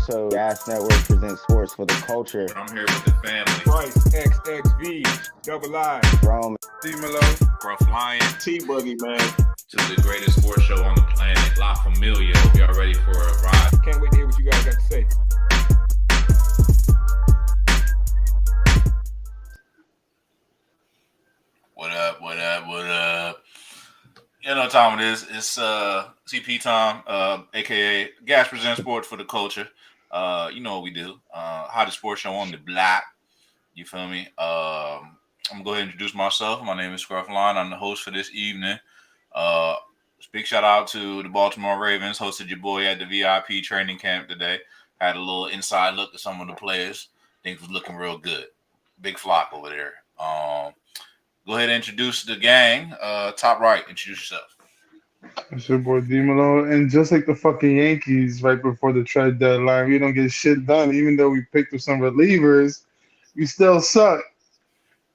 episode. Gas Network presents sports for the culture. I'm here with the family. Price, XXV, Double I, Rome, D-Melo, Gruff Lion, T-Boogie, man. to the greatest sports show on the planet, La Familia. Hope y'all ready for a ride. Can't wait to hear what you guys got to say. What up, what up, what up? You know what time it is. It's CP time, a.k.a. Gas Presents Sports for the Culture. You know what we do. Hottest sports show on the block. You feel me? I'm going to go ahead and introduce myself. My name is Gruff Lion. I'm the host for this evening. Big shout out to the Baltimore Ravens. Hosted your boy at the VIP training camp today. Had a little inside look at some of the players. Things was looking real good. Big flock over there. Go ahead and introduce the gang. Top right, introduce yourself. It's your boy D-Melo. And just like the fucking Yankees right before the trade deadline, we don't get shit done. Even though we picked up some relievers, we still suck.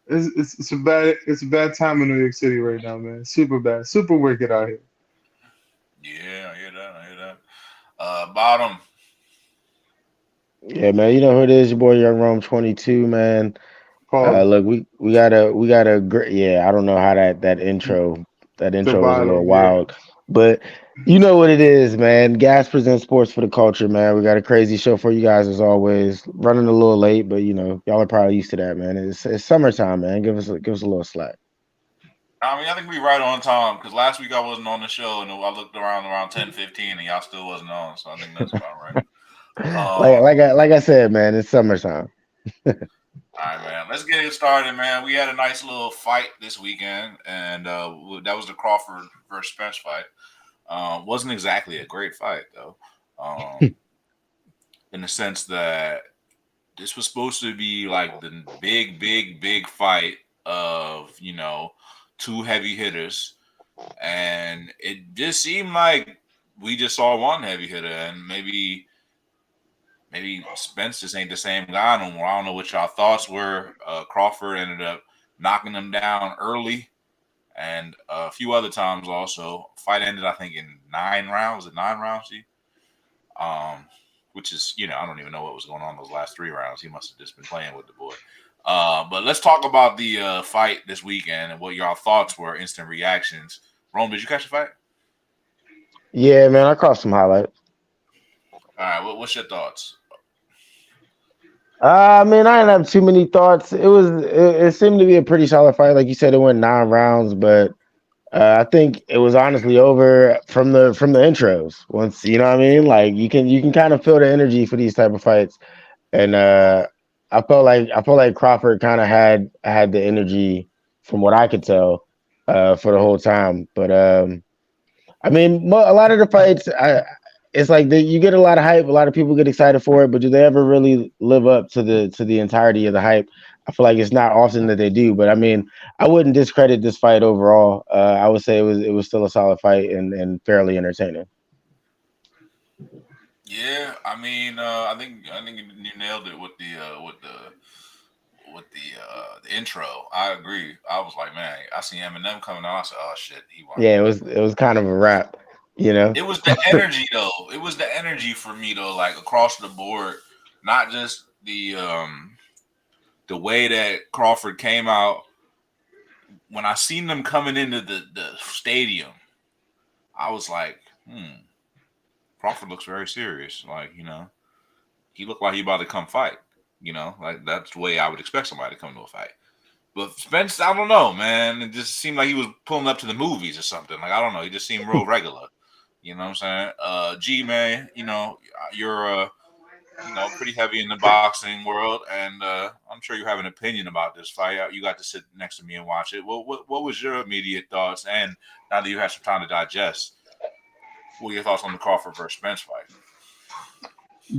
It's a bad time in New York City right now, man. Super bad. Super wicked out here. Yeah, I hear that. Bottom. yeah, man. You know who it is? Your boy Young Rome 22, man. Pause. Look, we got a great. Yeah, I don't know how that intro was a bottom, little yeah. wild, but you know what it is, man. Gas presents sports for the culture, man. We got a crazy show for you guys as always. Running a little late, but you know y'all are probably used to that, man. It's summertime, man. Give us a little slack. I mean, I think we right on time because last week I wasn't on the show and I looked around 10:15 and y'all still wasn't on, so I think that's about right. Like I said, man, it's summertime. All right, man. Let's get it started, man. We had a nice little fight this weekend, and that was the Crawford versus Spence fight. Wasn't exactly a great fight, though, in the sense that this was supposed to be like the big fight of, you know, two heavy hitters, and it just seemed like we just saw one heavy hitter, and maybe Spence just ain't the same guy no more. I don't know what y'all thoughts were. Crawford ended up knocking him down early, and a few other times also. Fight ended, I think, in 9 rounds. Was it 9 rounds, G? Which is, you know, I don't even know what was going on those last 3 rounds. He must have just been playing with the boy. But let's talk about the fight this weekend and what y'all thoughts were, instant reactions. Rome, did you catch the fight? Yeah, man, I caught some highlights. All right, what's your thoughts? I mean, I didn't have too many thoughts. It seemed to be a pretty solid fight, like you said. It went 9 rounds, but I think it was honestly over from the intros. Once you know what I mean, like you can kind of feel the energy for these type of fights, and I felt like Crawford kind of had the energy from what I could tell for the whole time. But I mean, a lot of the fights, it's like you get a lot of hype. A lot of people get excited for it, but do they ever really live up to the entirety of the hype? I feel like it's not often that they do. But I mean, I wouldn't discredit this fight overall. I would say it was still a solid fight and fairly entertaining. Yeah, I mean, I think you nailed it with the intro. I agree. I was like, man, I see Eminem coming out. I said, oh shit, he won. Yeah, it was kind of a wrap, you know. It was the energy though. It was the energy for me though, like across the board, not just the way that Crawford came out. When I seen them coming into the stadium, I was like, Crawford looks very serious. Like, you know, he looked like he about to come fight. You know, like that's the way I would expect somebody to come to a fight. But Spence, I don't know, man. It just seemed like he was pulling up to the movies or something. Like, I don't know. He just seemed real regular. You know what I'm saying? G, man, you know, you're you know, pretty heavy in the boxing world, and I'm sure you have an opinion about this fight. You got to sit next to me and watch it. What was your immediate thoughts? And now that you had some time to digest, what are your thoughts on the Crawford versus Spence fight?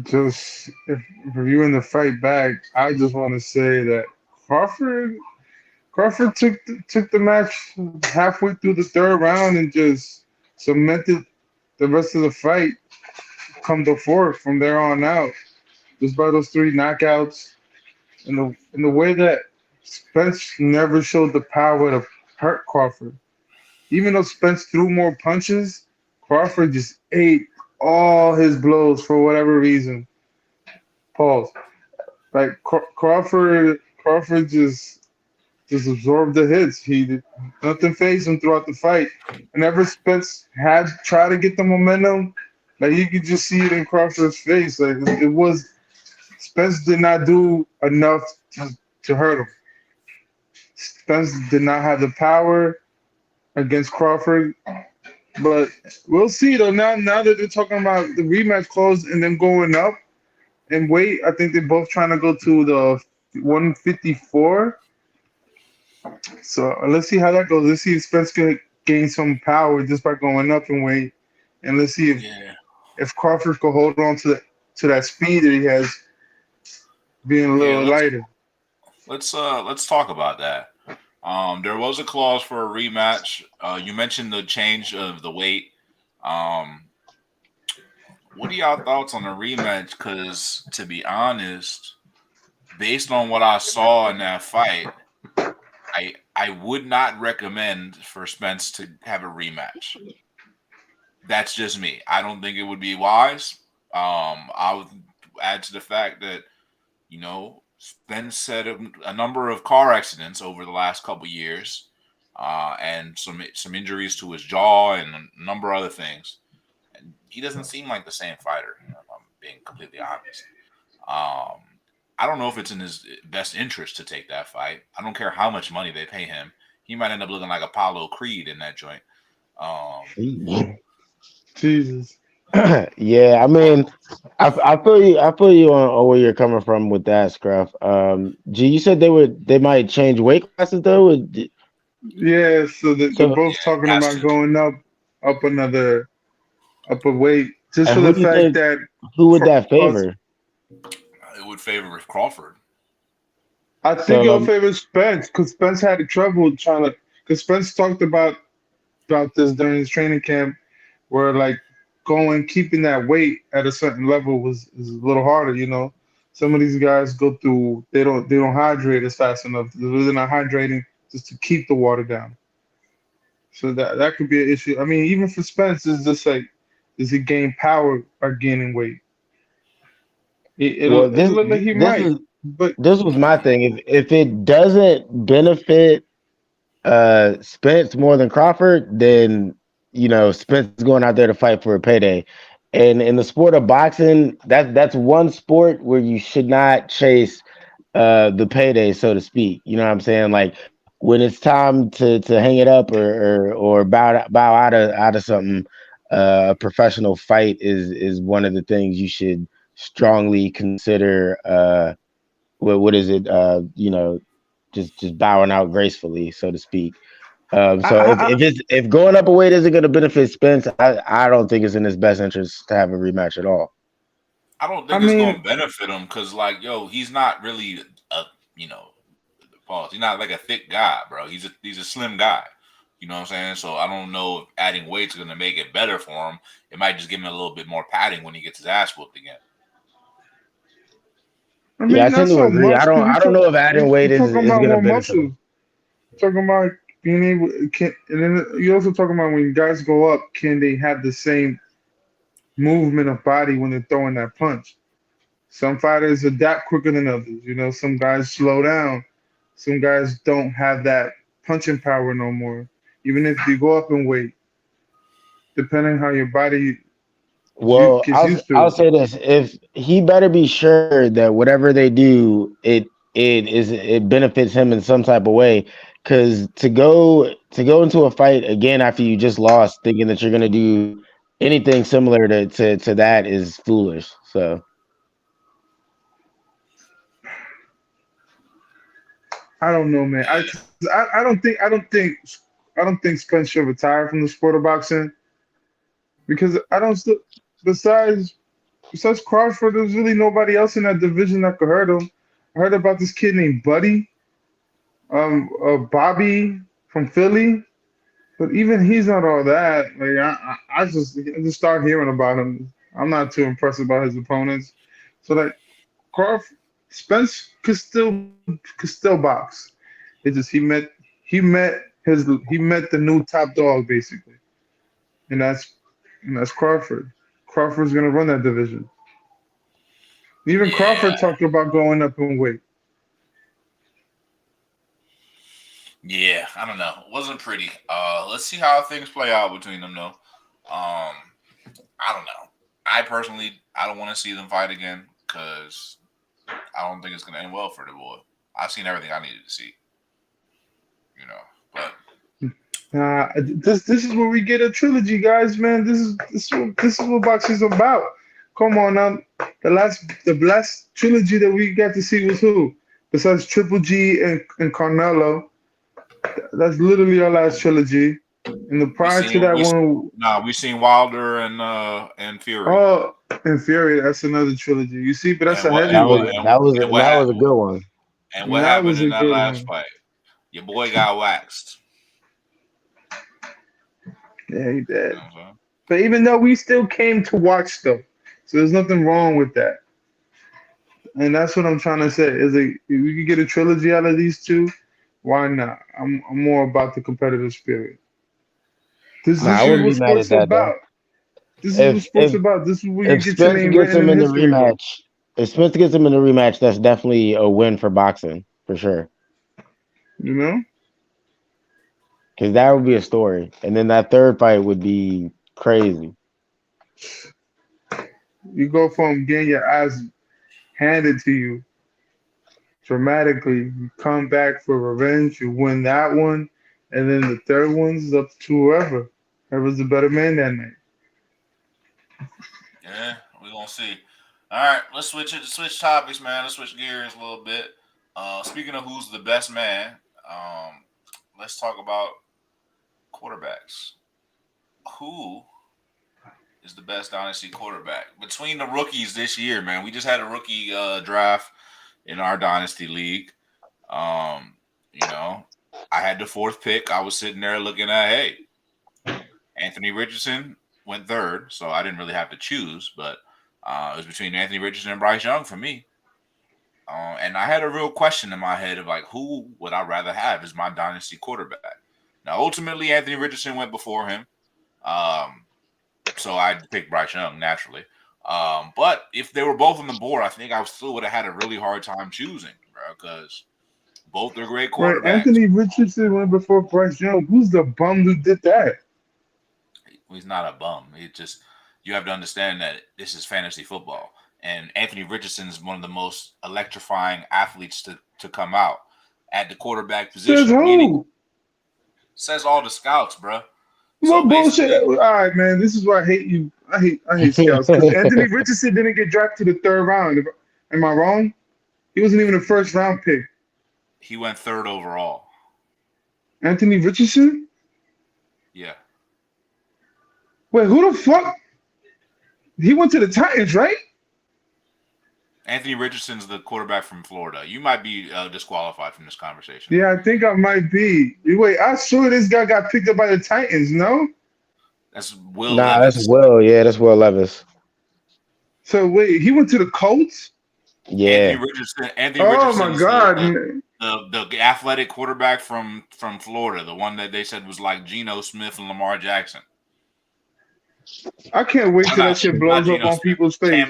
Just if reviewing the fight back, I just want to say that Crawford took the match halfway through the 3rd round and just cemented the rest of the fight come the 4th from there on out. Just by those 3 knockouts and the way that Spence never showed the power to hurt Crawford. Even though Spence threw more punches, Crawford just ate all his blows for whatever reason. Pause. Like Crawford just absorbed the hits. Nothing phased him throughout the fight. Whenever Spence had tried to get the momentum, like you could just see it in Crawford's face. Like it was Spence did not do enough to hurt him. Spence did not have the power against Crawford. But we'll see though. Now that they're talking about the rematch clause and them going up in weight, I think they're both trying to go to the 154. So let's see how that goes. Let's see if Spence can gain some power just by going up in weight, and let's see Yeah. if Crawford can hold on to that speed that he has, being a Yeah, little lighter. let's talk about that. There was a clause for a rematch. You mentioned the change of the weight. Um, what are y'all thoughts on the rematch? Because to be honest, based on what I saw in that fight, I would not recommend for Spence to have a rematch. That's just me. I don't think it would be wise. I would add to the fact that Spence had a number of car accidents over the last couple years, and some injuries to his jaw and a number of other things. And he doesn't seem like the same fighter. If I'm being completely honest. Um, I don't know if it's in his best interest to take that fight. I don't care how much money they pay him. He might end up looking like Apollo Creed in that joint. Um, Jesus. Yeah, I but mean, I feel you. I feel you on where you're coming from with that, Scruff. G, you said they might change weight classes though. Yeah, so they're So, both yeah, it talking has about to. going up another up a weight just and for who the do you fact think that who would that cause favor? It would favor Crawford. I think it'll So, favor Spence because Spence had trouble trying to because Spence talked about this during his training camp where like keeping that weight at a certain level is a little harder, you know. Some of these guys go through they don't hydrate as fast enough. They're really not hydrating just to keep the water down. So that could be an issue. I mean, even for Spence, it's just like does he gain power by gaining weight? well, It'll look like he this might, is but this was my thing. If it doesn't benefit Spence more than Crawford, then Spence is going out there to fight for a payday. And in the sport of boxing, that's one sport where you should not chase the payday, so to speak. You know what I'm saying? Like when it's time to hang it up or bow out of something, a professional fight is one of the things you should strongly consider. What is it? Just bowing out gracefully, so to speak. I, So if I, I if going up a weight isn't going to benefit Spence, I don't think it's in his best interest to have a rematch at all. I don't I think it's mean, going to benefit him because, like, yo, he's not really a, you know, pause. He's not like a thick guy, bro. He's a slim guy. You know what I'm saying? So I don't know if adding weight's going to make it better for him. It might just give him a little bit more padding when he gets his ass whooped again. Yeah, I not tend to so agree. much because I don't know if adding weight we talking is about going to more benefit muscles. him. Talking about being able, and then you also talking about when guys go up, can they have the same movement of body when they're throwing that punch? Some fighters adapt quicker than others. You know, some guys slow down. Some guys don't have that punching power no more. Even if you go up in weight, depending how your body Well, gets used to I'll it. say this: if he better be sure that whatever they do, it benefits him in some type of way. Because to go into a fight again after you just lost, thinking that you're going to do anything similar to that is foolish. So I don't know, man. Yeah, 'Cause I don't think Spence should retire from the sport of boxing because I don't still besides besides Crawford, there's really nobody else in that division that could hurt him. I heard about this kid named Buddy, Bobby from Philly, but even he's not all that. Like I just start hearing about him. I'm not too impressed about his opponents. So like Crawford, Spence could still box. It just he met the new top dog basically, and that's Crawford. Crawford's gonna run that division. Even Crawford Yeah, talked about going up in weight. yeah. I don't know. It wasn't pretty. Let's see how things play out between them, though. I don't know. I personally, I don't want to see them fight again because I don't think it's going to end well for the boy. I've seen everything I needed to see, you know. But This is where we get a trilogy, guys. Man, this is what boxing's about. Come on now. The last trilogy that we got to see was who? Besides Triple G and Carnelo, that's literally our last trilogy. And the we prior to seen that we one, nah, we seen Wilder and Fury, oh, Infuriate, that's another trilogy. You see, but that's and a what That and what was heavyweight. and, that was and that was a good one. And what that happened was in a that good last one. fight? Your boy got waxed. Yeah, he You did. know what I'm saying? But even though we still came to watch them, so there's nothing wrong with that. And that's what I'm trying to say. Is if we could get a trilogy out of these two, why not? I'm more about the competitive spirit. This Nah, I this is wouldn't what be mad at sports that though. about. This is what If sports if about. This is where you if get your Spence name gets written in him the in the history book. rematch, if Spence gets him in the rematch, that's definitely a win for boxing for sure. You know, Because that would be a story, and then that third fight would be crazy. you go from getting your ass handed to you dramatically, you come back for revenge, you win that one, and then the third one's up to whoever's the better man that night. Yeah, we're gonna see. All right, let's switch topics, man. Let's switch gears a little bit. Speaking of who's the best man, let's talk about quarterbacks. Who is the best dynasty quarterback between the rookies this year, man? We just had a rookie draft in our dynasty league. Um, you know, I had the fourth pick. I was sitting there looking at, hey, Anthony Richardson went third, so I didn't really have to choose, but it was between Anthony Richardson and Bryce Young for me. And I had a real question in my head of like, who would I rather have as my dynasty quarterback? Now, ultimately, Anthony Richardson went before him. Um, so I picked Bryce Young naturally. But if they were both on the board, I think I still would have had a really hard time choosing, bro, because both are great Right, quarterbacks. Anthony Richardson went before Bryce Young. Who's the bum who did that? He's not a bum. He just you have to understand that this is fantasy football, and Anthony Richardson is one of the most electrifying athletes to come out at the quarterback Says position. Meaning, who? says all the scouts, bro. So What bullshit? basically, All right, man. This is why I hate you. I hate scouts because Anthony Richardson didn't get drafted to the third round. Am I wrong? He wasn't even a first round pick. he went third overall. Anthony Richardson? Yeah, Wait, who the fuck? He went to the Titans, right? Anthony Richardson's the quarterback from Florida. You might be disqualified from this conversation. Yeah, I think I might be. Wait, I sure this guy got picked up by the Titans. No. That's Will Nah, that's Levis. Will. Yeah, that's Will Levis. So wait, he went to the Colts? Anthony Yeah. Richardson. Anthony Oh my Richardson's God, the man. the athletic quarterback from Florida, the one that they said was like Geno Smith and Lamar Jackson. I can't wait Oh, till that shit not blows up Geno on Smith. people's face.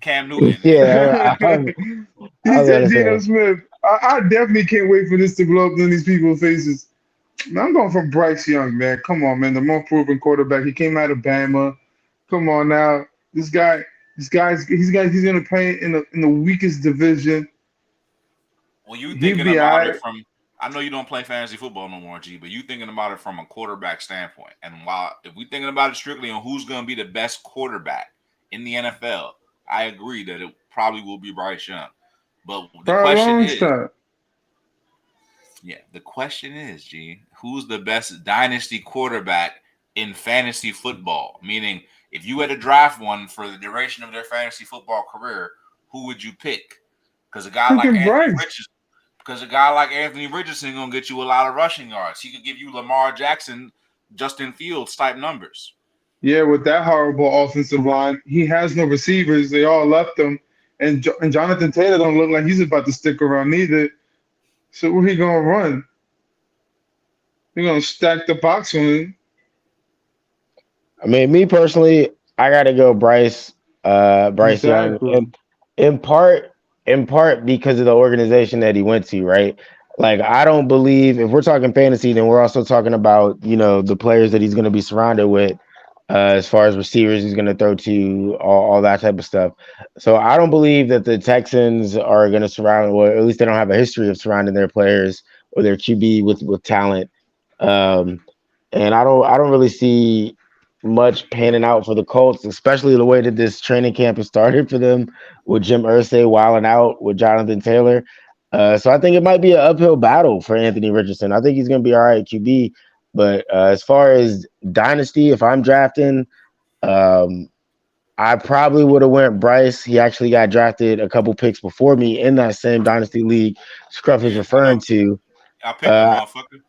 Cam Newton. Yeah, He I was said gonna Geno say. Smith. I definitely can't wait for this to blow up in these people's faces. Man, I'm going for Bryce Young, man. Come on, man. The more proven quarterback. He came out of Bama. Come on now. He's gonna play in the weakest division. Well, you He'll thinking be about it alright. from I know you don't play fantasy football no more, G, but you thinking about it from a quarterback standpoint. And while if we thinking about it strictly on who's going to be the best quarterback in the NFL, I agree that it probably will be Bryce Young. But the For a question long is, shot. G, who's the best dynasty quarterback in fantasy football? Meaning, if you had to draft one for the duration of their fantasy football career, who would you pick? Because a guy like Freaking Anthony Bryce. Richardson. Because a guy like Anthony Richardson gonna get you a lot of rushing yards. He could give you Lamar Jackson, Justin Fields type numbers. Yeah, with that horrible offensive line, he has no receivers. They all left him, and Jonathan Taylor don't look like he's about to stick around neither. So where he gonna run? He gonna stack the box on him. I mean, me personally, I gotta go Bryce Young, Exactly. in part because of the organization that he went to, right? Like I don't believe if we're talking fantasy, then we're also talking about the players that he's going to be surrounded with, as far as receivers he's going to throw to, all that type of stuff. So I don't believe that the Texans are going to surround, or at least they don't have a history of surrounding their players or their QB with talent. Um, and I don't really see much panning out for the Colts, especially the way that this training camp has started for them with Jim Irsay wilding out with Jonathan Taylor. So I think it might be an uphill battle for Anthony Richardson. I think he's going to be all right at QB, but as far as dynasty, if I'm drafting, um, I probably would have went Bryce. He actually got drafted a couple picks before me in that same dynasty league Scruff is Yeah, I know. referring to. I picked the Uh, motherfucker.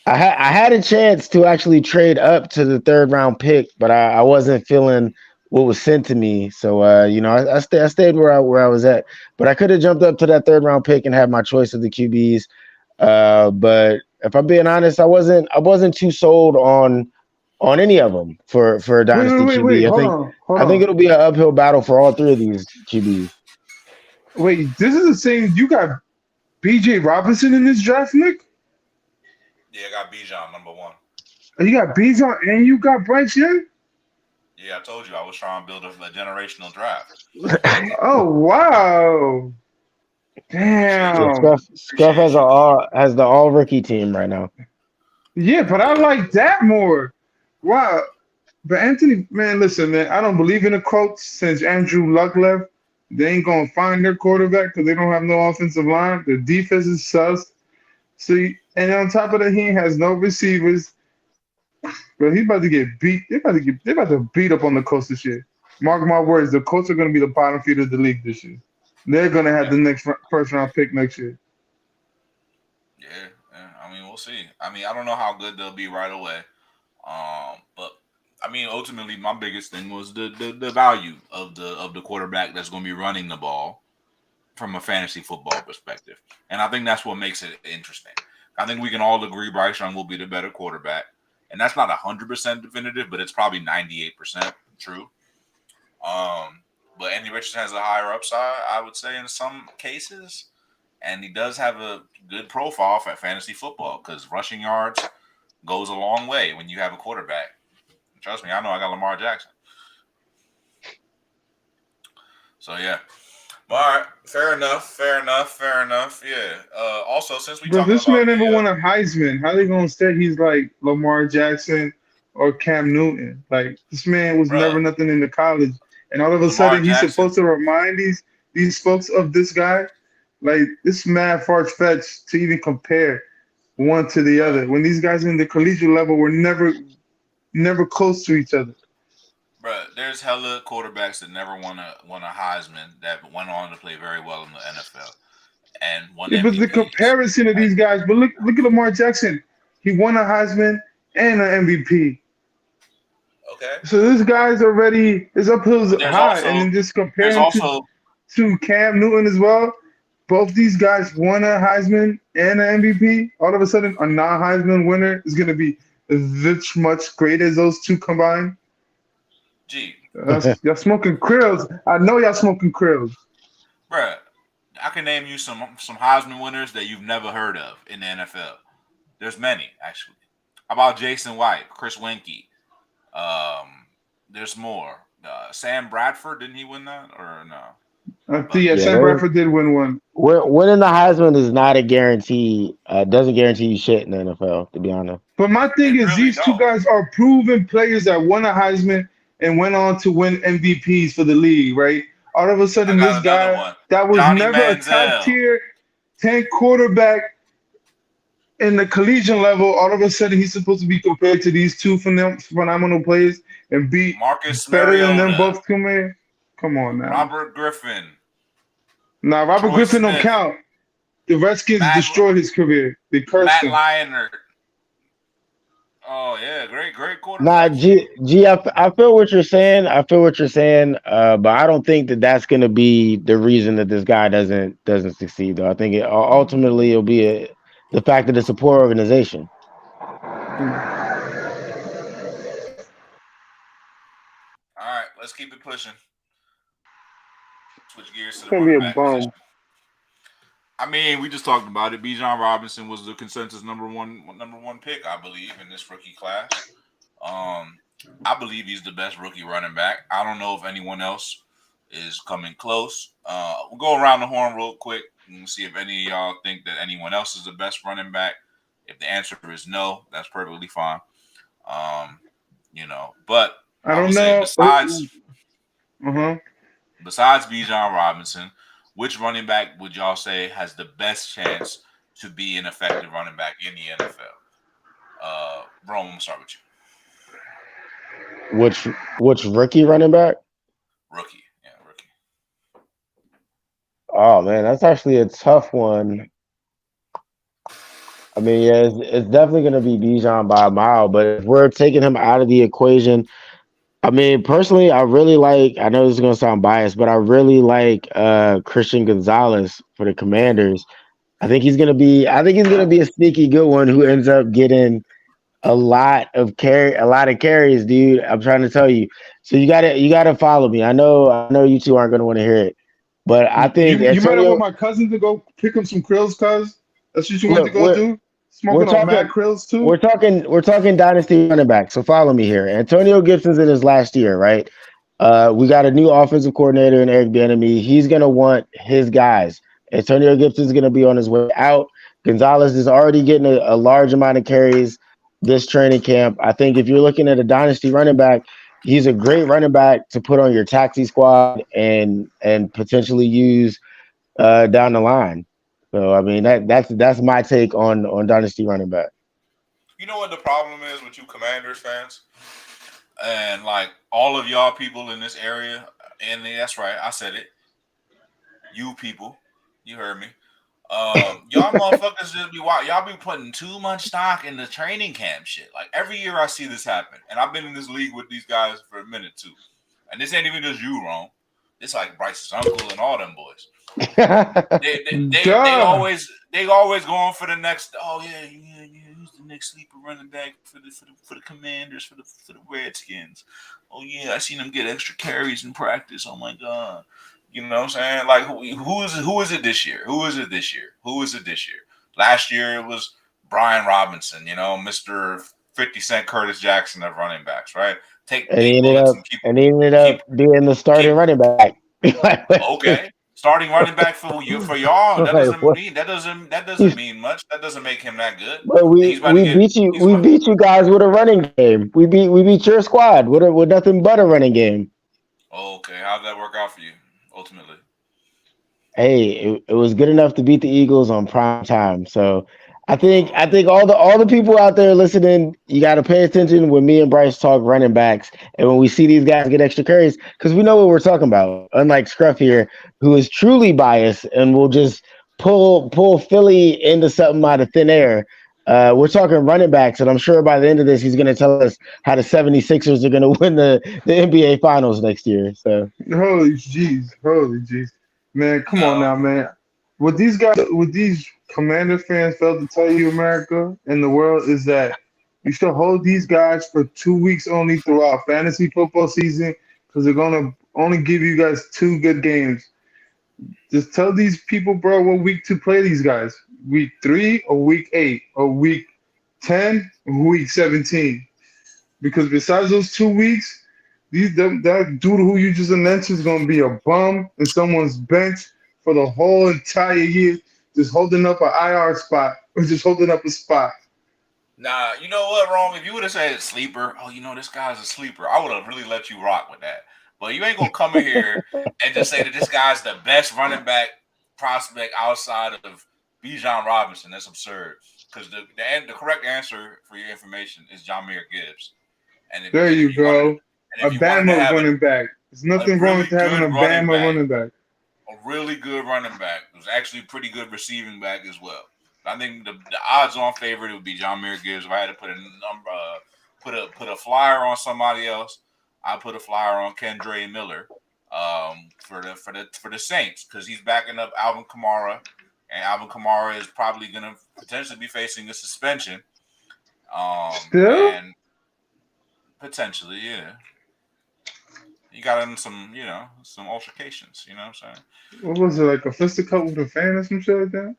I had a chance to actually trade up to the third round pick, but I wasn't feeling what was sent to me. So I stayed where I was at. But I could have jumped up to that third round pick and had my choice of the QBs. But if I'm being honest, I wasn't too sold on any of them for a Wait, wait, dynasty wait, wait. QB. I Hold think on, hold I think on. it'll be an uphill battle for all three of these QBs. Wait, this is the same. You got B.J. Robinson in this draft, Nick? Yeah, I got Bijan #1. You got Bijan and you got Bryce Young? Yeah, I told you I was trying to build a generational draft. Oh, wow. Appreciate Yeah, you. Damn. Scruff Appreciate has you, King. the all rookie team right now. Yeah, but I Yeah. like that more. Wow. But Anthony, man, listen, man, I don't believe in the Colts since Andrew Luck left. They ain't gonna find their quarterback because they don't have no offensive line. The defense is sus. See, and on top of that, he has no receivers. But he about to get beat. They about to beat up on the Colts this year. Mark my words, the Colts are gonna be the bottom feeder of the league this year. They're gonna have Yeah. the next first round pick next year. Yeah. Yeah. I mean, we'll see. I mean, I don't know how good they'll be right away. But I mean, ultimately, my biggest thing was the value of the quarterback that's going to be running the ball from a fantasy football perspective, and I think that's what makes it interesting. I think we can all agree Bryce Young will be the better quarterback, and that's not 100% definitive, but it's probably 98% true. But Andy Richardson has a higher upside, I would say, in some cases, and he does have a good profile for fantasy football because rushing yards goes a long way when you have a quarterback. Trust me, I know I got Lamar Jackson. So yeah. All right, fair enough, fair enough, fair enough. Yeah. Also, since we Bro, talking this about man never the won a Heisman. How they gonna say he's like Lamar Jackson or Cam Newton? Like this man was bruh, never nothing in the college, and all of a Lamar sudden he's Jackson, supposed to remind these folks of this guy. Like this mad far fetched to even compare one to the bruh, other. When these guys in the collegiate level were never close to each other. bruh. There's hella quarterbacks that never won a Heisman that went on to play very well in the NFL and won Yeah, but the MVPs. comparison of Like, these guys, but look at Lamar Jackson. He won a Heisman and an MVP. okay, So this guy's already his uphill's but high, and then just compare there's him also to Cam Newton as well. Both these guys won a Heisman and an MVP. All of a sudden, a non-Heisman winner is going to be this much greater as those two combined. G, Y'all smoking krills. I know y'all smoking krills. bruh. I can name you some Heisman winners that you've never heard of in the NFL. There's many actually. How about Jason White, Chris Winkie? There's more. Sam Bradford, didn't he win that or no? I'm Yeah, bugging. Yeah, Sam there's Bradford did win one. winning the Heisman is not a guarantee. Doesn't guarantee you shit in the NFL, to be honest. But my thing It is, really these two don't. guys are proven players that won a Heisman and went on to win MVPs for the league, right? All of a I sudden, this got another guy one. that was Johnny never a top Manziel. tier 10 quarterback in the collegiate level, all of a sudden he's supposed to be compared to these two phenomenal players and be Marcus better than them Mariota. both. Come on now. Robert Griffin. Now, Robert Troy Griffin don't Smith. count. The Redskins Matt destroyed his career. They cursed Matt him. Leinart. Oh yeah, great Nah, quarterbacks, G. I feel what you're saying. I feel what you're saying. But I don't think that that's going to be the reason that this guy doesn't succeed. Though I think ultimately it'll be the fact that it's a poor organization. Mm. All right, let's keep it pushing. switch gears to It's the gonna be running a back bum. position. I mean, we just talked about it. Bijan Robinson was the consensus number one pick, I believe, in this rookie class. I believe he's the best rookie running back. I don't know if anyone else is coming close. We'll go around the horn real quick and see if any of y'all think that anyone else is the best running back. If the answer is no, that's perfectly fine. But I I don't would say know. Uh-huh. besides Bijan Robinson, which running back would y'all say has the best chance to be an effective running back in the NFL? Rome, I'm gonna start with you. Which rookie running back? Rookie. Yeah, rookie. Oh man, that's actually a tough one. I mean, yeah, it's definitely going to be Bijan by a mile. But if we're taking him out of the equation, I mean, personally, I really like. I know this is going to sound biased, but I really like Christian Gonzalez for the Commanders. I think he's going to be. I think he's going to be a sneaky good one who ends up getting a lot of carries, dude. I'm trying to tell you. So you gotta follow me. I know you two aren't going to want to hear it, but I think You might have want Antonio. my cousin to go pick him some krills, cuz. That's what you went to Look, go do? we're Smoking on mad talking krills too? we're talking dynasty running back. So follow me here. Antonio Gibson's in his last year, right? We got a new offensive coordinator in Eric Bieniemy. He's gonna want his guys. Antonio Gibson's gonna be on his way out. Gonzalez is already getting a large amount of carries this training camp. I think if you're looking at a dynasty running back, he's a great running back to put on your taxi squad and potentially use down the line. So I mean that's my take on dynasty running back. You know what the problem is with you Commanders fans? And like all of y'all people in this area, and that's right, I said it. You people, you heard me. Y'all motherfuckers just be y'all be putting too much stock in the training camp shit. Like every year I see this happen, and I've been in this league with these guys for a minute too. And this ain't even just you, wrong. It's like Bryce's uncle and all them boys. They Duh. always going for the next. Oh yeah, who's the next sleeper running back for the Commanders for the Redskins? Oh yeah, I seen them get extra carries in practice. Oh my god, you know what I'm saying? Like who is it this year? Who is it this year? Who is it this year? Last year it was Brian Robinson. Mr. 50 Cent Curtis Jackson of running backs, right? Take and he eight ended bullets up and and he ended keep up being the starting keep running back. okay. Starting running back for y'all. That Like, doesn't what? mean that doesn't mean much. That doesn't make him that good. But He's about to get. He's we about, beat you guys with a running game. We beat your squad with nothing but a running game. okay. How did that work out for you ultimately? Hey, it was good enough to beat the Eagles on prime time. So I Okay. think all the people out there listening, you got to pay attention when me and Bryce talk running backs, and when we see these guys get extra carries, because we know what we're talking about. Unlike Scruff here, who is truly biased and will just pull Philly into something out of thin air. We're talking running backs, and I'm sure by the end of this, he's going to tell us how the 76ers are going to win the NBA Finals next year. So. Holy jeez. Man, come on No. now, man. What these Commander fans failed to tell you, America and the world, is that you should hold these guys for 2 weeks only throughout fantasy football season because they're gonna only give you guys two good games. Just tell these people, bro, what week to play these guys. Week 3 or week 8 or week 10 or week 17. Because besides those 2 weeks, that dude who you just mentioned is gonna be a bum in someone's bench for the whole entire year, just holding up an IR spot or just holding up a spot. Nah. You know what, Rome? If you would have said sleeper, this guy's a sleeper, I would have really let you rock with that. But you ain't gonna come in here and just say that this guy's the best running back prospect outside of Bijan Robinson. That's absurd. Because the correct answer for your information is Jameer Gibbs. And if There and if you you wanted go. and A if you wanted to Bama have running back. There's a nothing wrong really with having good a running Bama back, running back. a really good running back who's actually pretty good receiving back as well. I think the odds-on favorite would be Jameer Gibbs. If I had to put a number, put a flyer on somebody else, I put a flyer on Kendre Miller, for the Saints because he's backing up Alvin Kamara, and Alvin Kamara is probably going to potentially be facing a suspension. Still? And potentially, yeah. You got him some, some altercations. You know what I'm saying? What was it, like a fisticuff with a fan or some shit like that?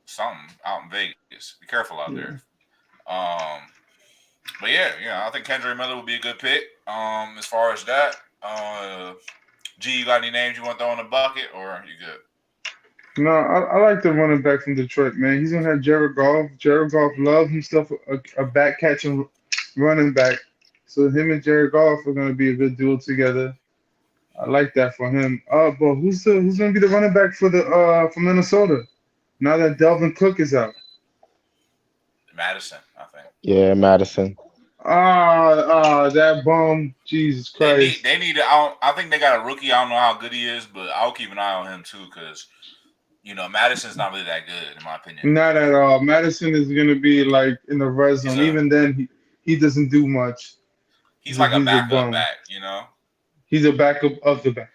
Something out in Vegas. Be careful out there. Yeah. Um, but yeah, I think Kendrick Miller would be a good pick. As far as that, G, you got any names you want to throw in the bucket, or you good? No, I like the running back from Detroit, man. He's gonna have Jared Goff. Jared Goff loves himself a back catching running back. So him and Jared Goff are gonna be a good duo together. I like that for him. But who's gonna be the running back for the for Minnesota now that Delvin Cook is out? Madison, I think. Yeah, Madison. That bum. Jesus Christ. They need. I think they got a rookie. I don't know how good he is, but I'll keep an eye on him too because Madison's not really that good in my opinion. Not at all. Madison is gonna be like in the red zone. Even then, he doesn't do much. He's like a He's a backup bum. back. He's a backup of the backup.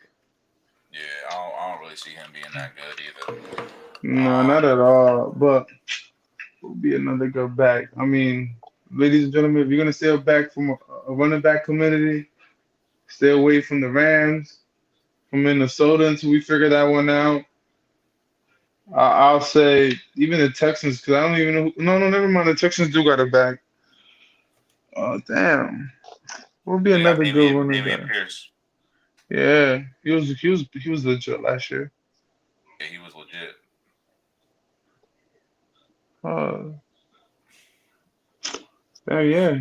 Yeah, I don't really see him being that good either. No, not at all. But will be another good back. I mean, ladies and gentlemen, if you're gonna stay back from a running back community, stay away from the Rams, from Minnesota until we figure that one out. I'll say even the Texans, because I don't even know. No, never mind. The Texans do got a back. Oh damn, will be They got another good running Damian back. Pierce. Yeah, he was legit last year. Yeah, he was legit. Uh, yeah.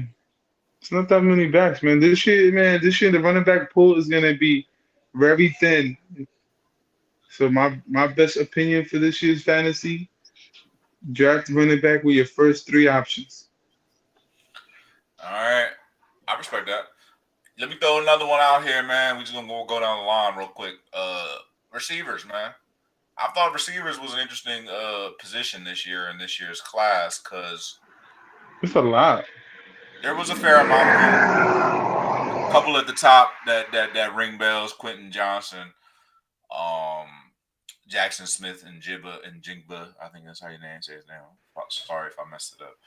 It's not that many backs, man. This year, the running back pool is gonna be very thin. So my best opinion for this year's fantasy, draft running back with your first three options. All right, I respect that. Let me throw another one out here, man. We just gonna go down the line real quick. Receivers, man. I thought receivers was an interesting position this year in this year's class because It's a lot. there was a fair amount of them. A couple at the top that ring bells: Quentin Johnson, um, Jackson Smith, and Jigba. I think that's how your name says now. Sorry if I messed it up.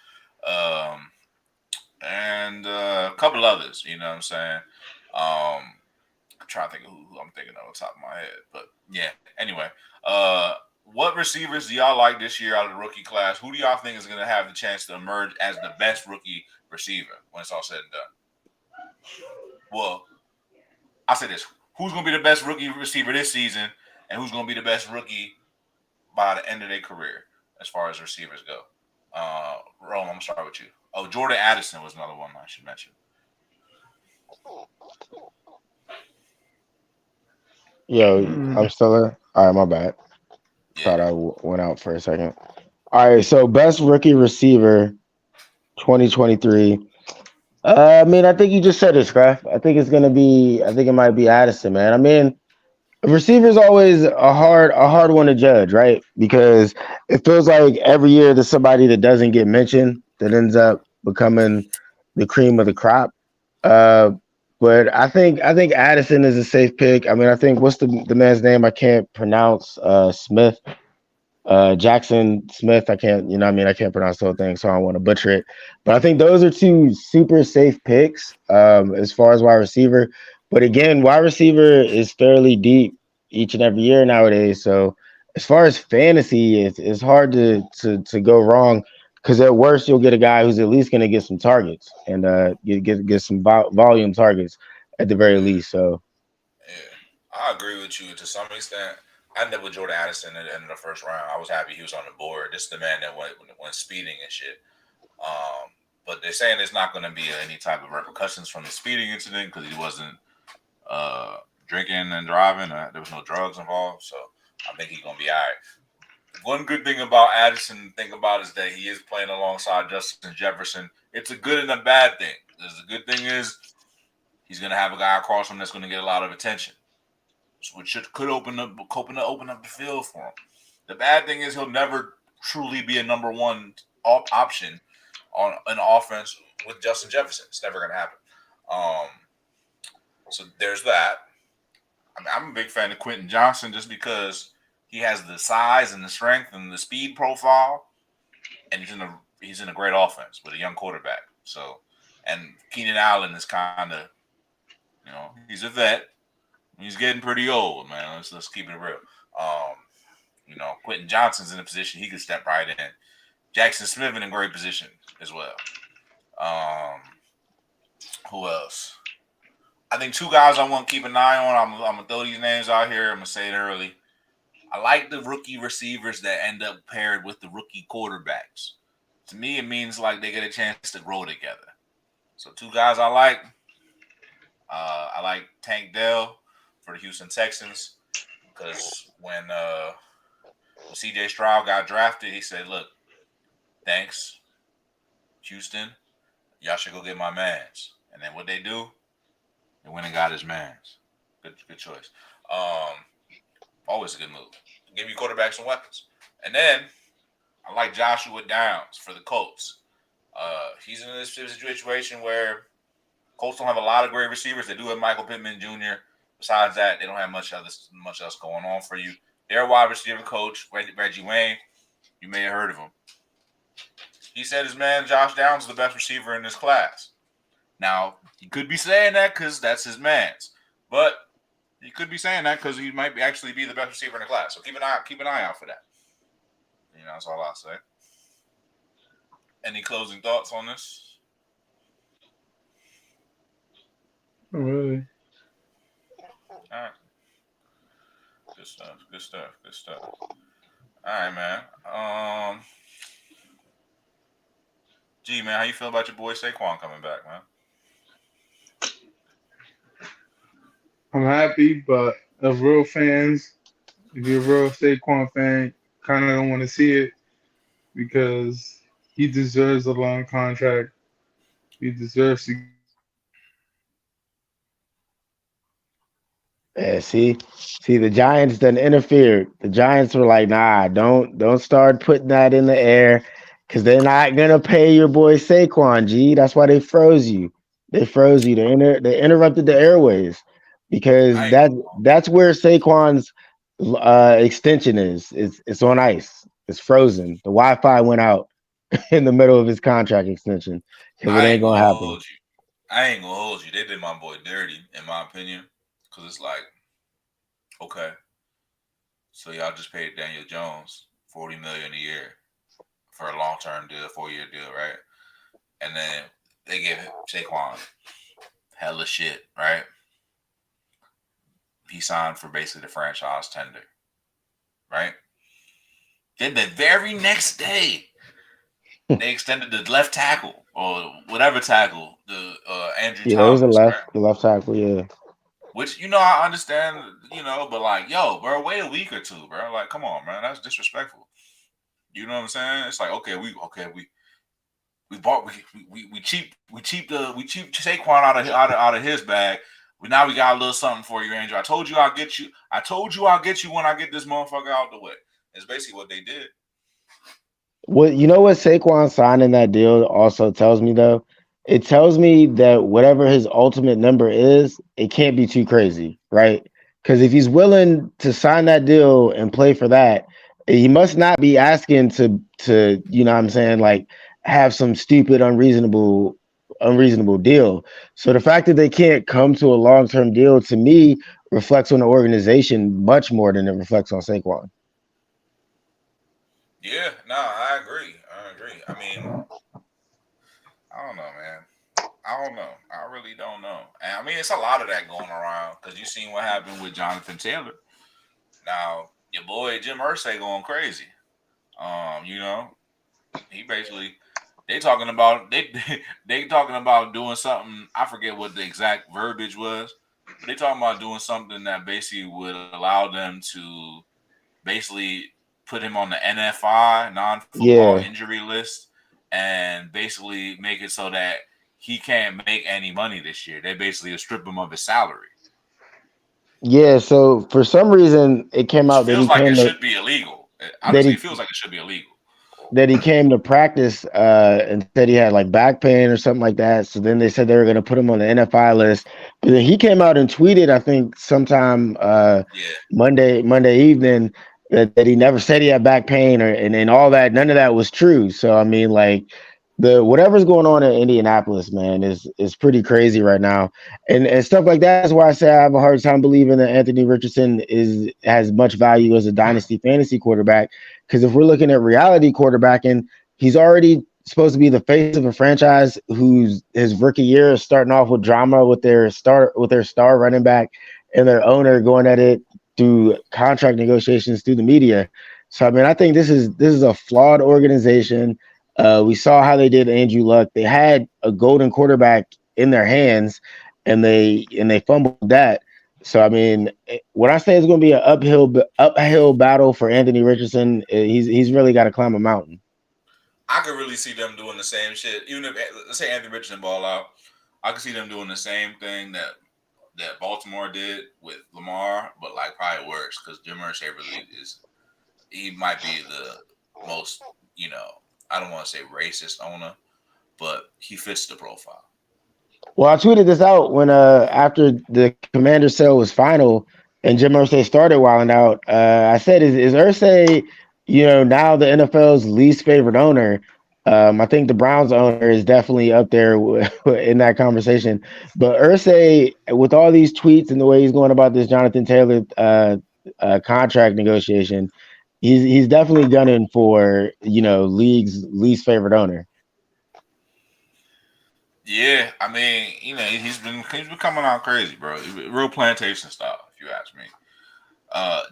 And a couple others. You know what I'm saying? I'm trying to think of who I'm thinking of on top of my head, but yeah. Anyway, what receivers do y'all like this year out of the rookie class? Who do y'all think is going to have the chance to emerge as the best rookie receiver when it's all said and done? Well, I'll say this: who's going to be the best rookie receiver this season, and who's going to be the best rookie by the end of their career as far as receivers go? Rome, I'm going to start with you. Oh, Jordan Addison was another one I should mention. Yo, I'm still there. All right, my bad. Thought I went out for a second. All right, so best rookie receiver, 2023. I mean, I think you just said it, Scraff. I think it might be Addison, man. I mean, receiver's always a hard one to judge, right? Because it feels like every year there's somebody that doesn't get mentioned that ends up becoming the cream of the crop. Uh, but I think Addison is a safe pick. I mean, I think what's the man's name? I can't pronounce. Smith. Jackson Smith. I can't. You know, what I mean, I can't pronounce the whole thing, so I don't want to butcher it. But I think those are two super safe picks as far as wide receiver. But again, wide receiver is fairly deep each and every year nowadays. So as far as fantasy, it's hard to go wrong because at worst you'll get a guy who's at least going to get some targets and get some volume targets at the very least. So yeah, I agree with you to some extent. I ended up with Jordan Addison at the end of the first round. I was happy he was on the board. This is the man that went speeding and shit. But they're saying there's not going to be any type of repercussions from the speeding incident because he wasn't drinking and driving. There was no drugs involved, so I think he's going to be all right. One good thing about Addison to think about is that he is playing alongside Justin Jefferson. It's a good and a bad thing. The good thing is he's going to have a guy across him that's going to get a lot of attention, which could open up the field for him. The bad thing is he'll never truly be a number one option on an offense with Justin Jefferson. It's never going to happen. So there's that. I mean, I'm a big fan of Quentin Johnson just because he has the size and the strength and the speed profile, and he's in a great offense with a young quarterback. So, and Keenan Allen is kind of, he's a vet, He's getting pretty old, man. Let's keep it real. Quentin Johnson's in a position he could step right in. Jackson Smith in a great position as well. Um, who else? I think two guys I want to keep an eye on. I'm gonna throw these names out here. I'm gonna say it early. I like the rookie receivers that end up paired with the rookie quarterbacks. To me, it means like they get a chance to grow together. So two guys I like. I like Tank Dell for the Houston Texans because when C.J. Stroud got drafted, he said, "Look, thanks, Houston. Y'all should go get my mans." And then what they do? They went and got his mans. Good choice. Always a good move. Give you quarterbacks some weapons. And then I like Joshua Downs for the Colts. He's in this situation where Colts don't have a lot of great receivers. They do have Michael Pittman Jr. Besides that, they don't have much else going on for you. Their wide receiver coach, Reggie Wayne, you may have heard of him. He said his man Josh Downs is the best receiver in this class. Now, he could be saying that because that's his man's. But he could be saying that because he might actually be the best receiver in the class. So keep an eye out for that. That's all I'll say. Any closing thoughts on this? Oh, really? All right. Good stuff. All right, man. G, man, how you feel about your boy Saquon coming back, man? I'm happy, but of real fans, if you're a real Saquon fan, kind of don't want to see it because he deserves a long contract. He deserves to. Yeah, see, the Giants done interfered. The Giants were like, "Nah, don't start putting that in the air, because they're not gonna pay your boy Saquon." G, that's why they froze you. They froze you. They interrupted the airways because that's where Saquon's extension is. It's on ice. It's frozen. The Wi-Fi went out in the middle of his contract extension because it I ain't ain't gonna gonna happen. hold you. I ain't gonna hold you. They did my boy dirty, in my opinion, because it's like, okay, so y'all just paid Daniel Jones $40 million a year for a long-term deal, 4-year deal, right? And then they gave Saquon hella shit, right? He signed for basically the franchise tender, right? Then the very next day, they extended the left tackle or whatever tackle, the Andrew Yeah, it was Thomas, right? the left tackle. Yeah, Which I understand, but like, yo, bro, wait a week or two, bro. Like, come on, man, that's disrespectful. You know what I'm saying? It's like, we cheap Saquon out of his bag. But now we got a little something for you, Andrew. I told you I'll get you when I get this motherfucker out the way. It's basically what they did. what what Saquon signing that deal also tells me though? It tells me that whatever his ultimate number is, it can't be too crazy, right? Because if he's willing to sign that deal and play for that, he must not be asking to what I'm saying, like have some stupid unreasonable deal. So the fact that they can't come to a long-term deal to me reflects on the organization much more than it reflects on Saquon. Yeah, no, I agree. I mean, I don't know, man. I don't know. I really don't know. And I mean, it's a lot of that going around because you seen what happened with Jonathan Taylor. Now, your boy Jim Irsay going crazy. He basically they talking about doing something. I forget what the exact verbiage was. But they talking about doing something that basically would allow them to basically put him on the NFI non-football Yeah. injury list and basically make it so that he can't make any money this year. They basically strip him of his salary. Yeah, so for some reason it came Which out that feels he like it came to should be illegal. that Honestly, he it feels like it should be illegal. practice and said he had like back pain or something like that. So then they said they were going to put him on the NFI list. But then he came out and tweeted, I think sometime Yeah. Monday evening that he never said he had back pain and all that. None of that was true. So I mean, like the whatever's going on in Indianapolis, man, is pretty crazy right now, and stuff like that is why I say I have a hard time believing that Anthony Richardson is has much value as a dynasty fantasy quarterback. Because if we're looking at reality quarterbacking, he's already supposed to be the face of a franchise whose his rookie year is starting off with drama with their star running back and their owner going at it through contract negotiations through the media. So I mean, I think this is a flawed organization. We saw how they did Andrew Luck. They had a golden quarterback in their hands, and they fumbled that. So I mean, when I say it's going to be an uphill battle for Anthony Richardson, he's really got to climb a mountain. I could really see them doing the same shit. Even if let's say Anthony Richardson ball out, I could see them doing the same thing that Baltimore did with Lamar, but like probably worse because Jim Irsay really is. He might be the most, I don't want to say racist owner, but he fits the profile. Well, I tweeted this out when after the Commander sale was final and Jim Irsay started wilding out. I said, "Is Irsay, now the NFL's least favorite owner?" I think the Browns owner is definitely up there in that conversation. But Irsay, with all these tweets and the way he's going about this Jonathan Taylor contract negotiation, he's definitely gunning for league's least favorite owner. Yeah, I mean, he's been coming out crazy, bro. Real plantation style, if you ask me.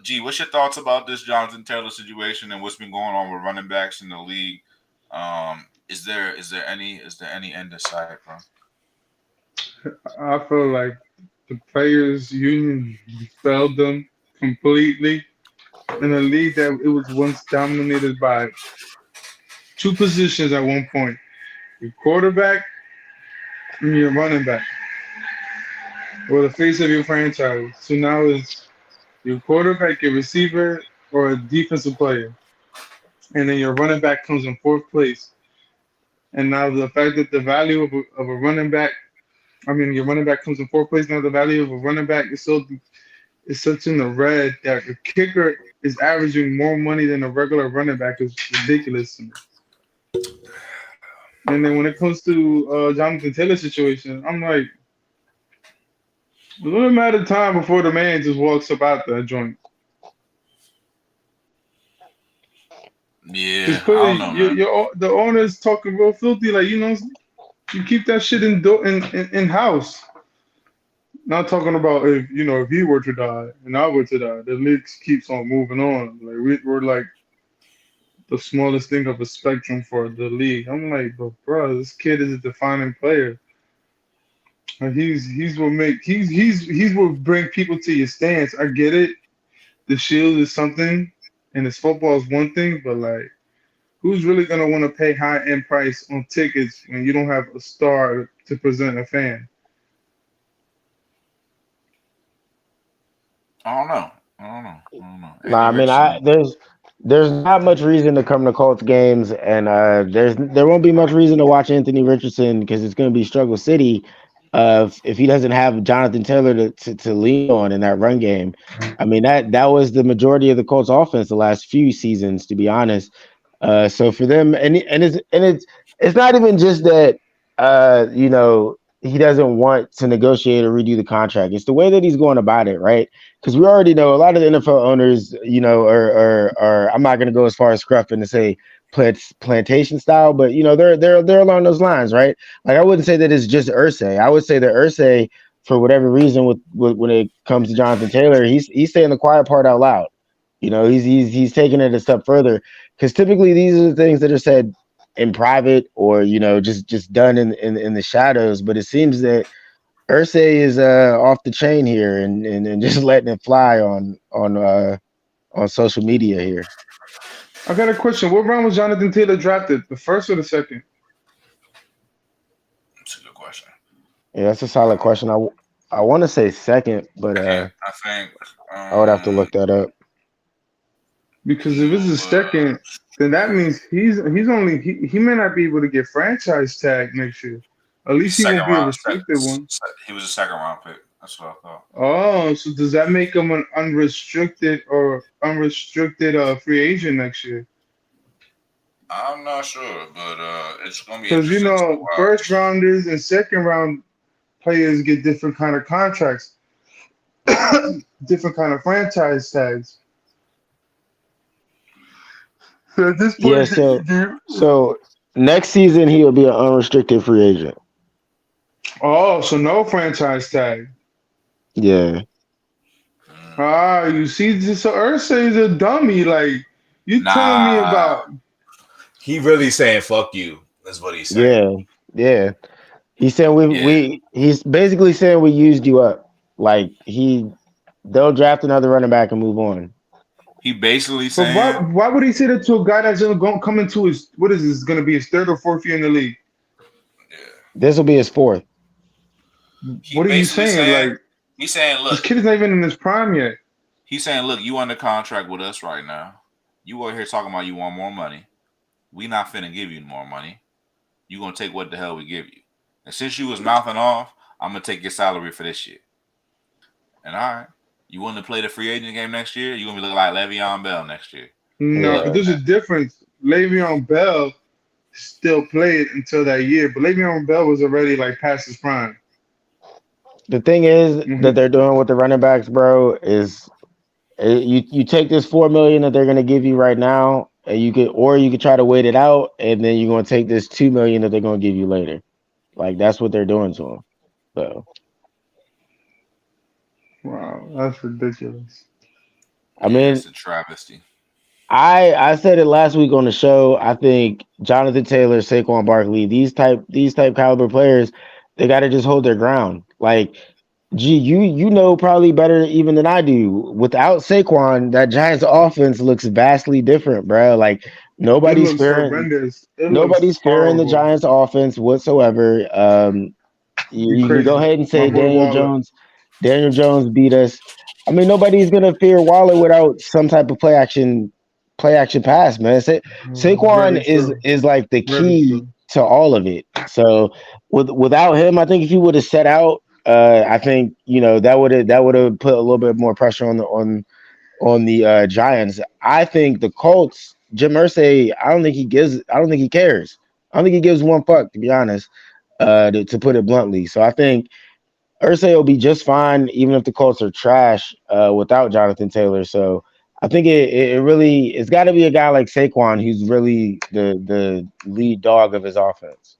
G, what's your thoughts about this Jonathan Taylor situation and what's been going on with running backs in the league? Is there any end in sight, bro? I feel like the players' union failed them completely in a league that it was once dominated by two positions at one point: your quarterback and your running back, or the face of your franchise. So now it's your quarterback, your receiver, or a defensive player, and then your running back comes in fourth place. And now the fact that the value of a running back, I mean, your running back comes in fourth place. Now the value of a running back is such in the red that the kicker is averaging more money than a regular running back is ridiculous to me. And then when it comes to Jonathan Taylor situation, I'm like, it's only a matter of time before the man just walks up out that joint. Yeah, Because I don't clearly, know, man. the owner's talking real filthy. Like, you keep that shit in house. Not talking about if he were to die and I were to die, the league keeps on moving on. Like we're like the smallest thing of a spectrum for the league. I'm like, but bro, this kid is a defining player. And he's what bring people to your stance. I get it. The shield is something, and his football is one thing, but like, who's really gonna want to pay high end price on tickets when you don't have a star to present a fan? I don't know. Nah, Anthony I mean, Richardson. there's not much reason to come to Colts games, and there won't be much reason to watch Anthony Richardson because it's going to be struggle city, if he doesn't have Jonathan Taylor to lean on in that run game. I mean that was the majority of the Colts offense the last few seasons, to be honest. So for them, it's not even just that he doesn't want to negotiate or redo the contract. It's the way that he's going about it, right? Because we already know a lot of the NFL owners, are I'm not going to go as far as scruffing to say plantation style, but they're along those lines, right? Like I wouldn't say that it's just Irsay. I would say that Irsay, for whatever reason, with when it comes to Jonathan Taylor, he's saying the quiet part out loud. He's taking it a step further because typically these are the things that are said in private or just done in the shadows. But it seems that Irsay is off the chain here and just letting it fly on social media here. I got a question. What round was Jonathan Taylor drafted? The first or the second? That's a good question. Yeah, that's a solid question. I want to say second, but I think I would have to look that up. Because if it's the second, then that means he may not be able to get franchise tag next year. At least he won't be a restricted one. He was a second round pick. That's what I thought. Oh, so does that make him an unrestricted free agent next year? I'm not sure, but it's gonna be Because interesting to first watch. rounders and second round players get different kind of contracts, different kind of franchise tags. So at this Yeah, point, so next season he'll be an unrestricted free agent. so no franchise tag. Yeah. You see, so Ursay is a dummy. Like you telling me Nah, about he really saying "fuck you." That's what he's saying. Yeah. Yeah. He's saying Yeah, he's basically saying we used you up. Like they'll draft another running back and move on. he basically But saying, why would he say that to a guy that's going to come into his what is this going to be his third or fourth year in the league? yeah, This will be his fourth. he What are you basically saying? saying, Like he's saying, this look, kid is not even in his prime yet. he's saying, look, you under contract with us right now. You over here talking about you want more money. We not finna give you more money. You gonna take what the hell we give you. And since you was mouthing off, I'm gonna take your salary for this shit. And all right, you want to play the free agent game next year? You gonna be looking like Le'Veon Bell next year. No, but Yeah. there's a difference. Le'Veon Bell still played until that year, but Le'Veon Bell was already like past his prime. The thing is Hmm. that they're doing with the running backs, bro, is you take this 4 million that they're gonna give you right now, and you could try to wait it out, and then you're gonna take this 2 million that they're gonna give you later. Like that's what they're doing to him. So Wow, that's ridiculous. I Yeah, mean, it's a travesty. I said it last week on the show. I think Jonathan Taylor, Saquon Barkley, these type caliber players, they got to just hold their ground. Like, gee, you know probably better even than I do. Without Saquon, that Giants offense looks vastly different, bro. Like It nobody's looks fearing horrendous. It looks nobody's fearing the horrible. Giants offense whatsoever. You You can go crazy. ahead and My say boy Waller. Daniel Jones beat us. I mean, nobody's gonna fear Waller without some type of play action pass, man. Saquon Very true. is like the Very key true. to all of it. So without him, I think if he would have set out, I think that would have put a little bit more pressure on the Giants. I think the Colts, Jim Irsay, I don't think he cares. I don't think he gives one fuck, to be honest, to put it bluntly. So I think Ursay will be just fine, even if the Colts are trash without Jonathan Taylor. So I think it's got to be a guy like Saquon who's really the lead dog of his offense.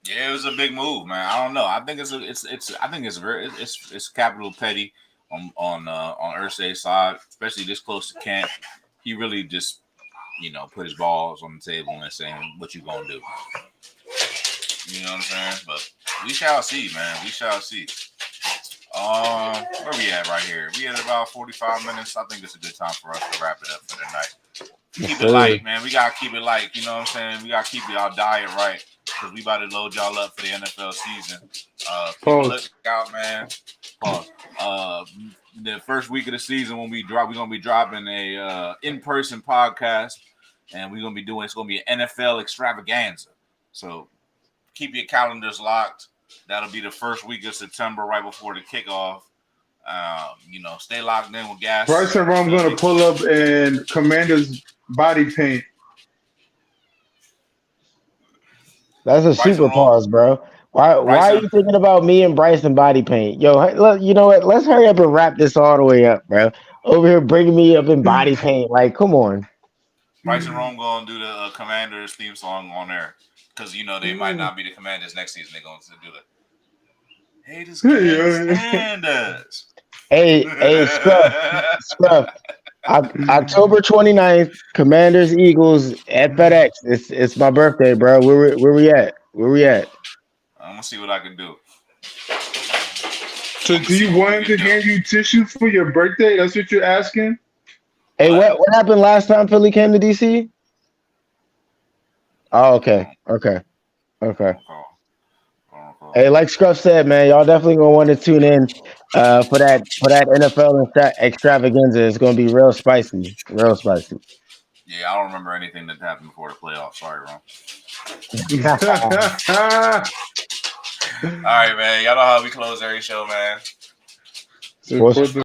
Yeah, it was a big move, man. I don't know. I think I think it's very it's capital petty on Ursay's side, especially this close to camp. He really just put his balls on the table and saying what you gonna do. You know what I'm saying? But we shall see, man. We shall see. Where we at right here? We at about 45 minutes. I think it's a good time for us to wrap it up for the night. Yes, Keep it sir. light, man. We gotta keep it light. You know what I'm saying? We gotta keep y'all diet right because we about to load y'all up for the NFL season. Keep a Pause. lookout, man. Pause. The first week of the season when we're gonna be dropping a in-person podcast, and we're gonna be doing. It's gonna be an NFL extravaganza. So keep your calendars locked. That'll be the first week of September, right before the kickoff. Stay locked in with gas. Bryce and Rome gonna pull up in Commander's body paint. That's a Bryson super Roll, pause, bro. Why are Bryson. you thinking about me and Bryson body paint? Yo, look, you know what? Let's hurry up and wrap this all the way up, bro. Over here bringing me up in body paint. Like, come on. Bryson Rome gonna do the Commanders theme song on there because they might not be the Commanders next season. They're going to do the haters can't stand us. Hey, Scruff. October 29th, Commanders Eagles at FedEx. It's my birthday, bro. Where we at? Where we at? I'm gonna see what I can do. So I'm gonna do see you what want we him can to do. hand you tissues for your birthday? That's what you're asking? Hey, What? what happened last time Philly came to DC? Oh, okay. Okay. Call. Hey, like Scruff said, man, y'all definitely gonna want to tune in for that NFL extravaganza. It's gonna be real spicy, real spicy. Yeah, I don't remember anything that happened before the playoffs. Sorry, Ron. All right, man. Y'all know how we close every show, man. What's Support the